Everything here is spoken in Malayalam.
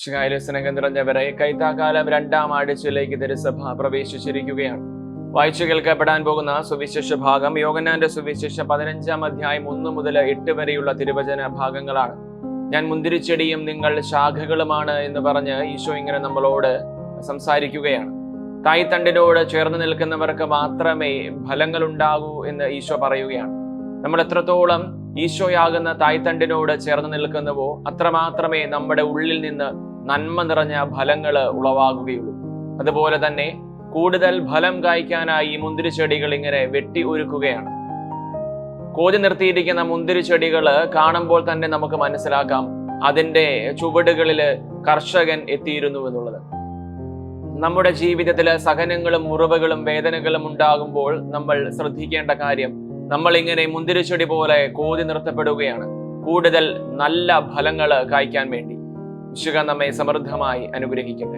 ശിഹായിലെ സ്നേഹം നിറഞ്ഞവരെ, കൈത്താക്കാലം 2-ാം ആഴ്ചയിലേക്ക് തിരുസഭ പ്രവേശിച്ചിരിക്കുകയാണ്. വായിച്ചു കേൾക്കപ്പെടാൻ പോകുന്ന സുവിശേഷ ഭാഗം യോഹന്നാന്റെ സുവിശേഷം 15-ാം അധ്യായം 1 മുതൽ 8 വരെയുള്ള തിരുവചന ഭാഗങ്ങളാണ്. ഞാൻ മുന്തിരിച്ചെടിയും നിങ്ങൾ ശാഖകളുമാണ് എന്ന് പറഞ്ഞ് ഈശോ ഇങ്ങനെ നമ്മളോട് സംസാരിക്കുകയാണ്. തായ്തണ്ടിനോട് ചേർന്ന് നിൽക്കുന്നവർക്ക് മാത്രമേ ഫലങ്ങൾ ഉണ്ടാകൂ എന്ന് ഈശോ പറയുകയാണ്. നമ്മൾ എത്രത്തോളം ഈശോയാകുന്ന തായ്തണ്ടിനോട് ചേർന്ന് നിൽക്കുന്നുവോ അത്രമാത്രമേ നമ്മുടെ ഉള്ളിൽ നിന്ന് നന്മ നിറഞ്ഞ ഫലങ്ങൾ ഉളവാകുകയുള്ളൂ. അതുപോലെ തന്നെ കൂടുതൽ ഫലം കായ്ക്കാനായി ഈ മുന്തിരിച്ചെടികൾ ഇങ്ങനെ വെട്ടി ഒരുക്കുകയാണ്. കോതി നിർത്തിയിരിക്കുന്ന മുന്തിരിച്ചെടികൾ കാണുമ്പോൾ തന്നെ നമുക്ക് മനസ്സിലാക്കാം അതിൻ്റെ ചുവടുകളിൽ കർഷകൻ എത്തിയിരുന്നു എന്നുള്ളത്. നമ്മുടെ ജീവിതത്തിൽ സഹനങ്ങളും മുറിവുകളും വേദനകളും ഉണ്ടാകുമ്പോൾ നമ്മൾ ശ്രദ്ധിക്കേണ്ട കാര്യം, നമ്മൾ ഇങ്ങനെ മുന്തിരിച്ചെടി പോലെ കോതി നിർത്തപ്പെടുകയാണ് കൂടുതൽ നല്ല ഫലങ്ങൾ കായ്ക്കാൻ വേണ്ടി. ഈശോ നമ്മെ സമൃദ്ധമായി അനുഗ്രഹിക്കട്ടെ.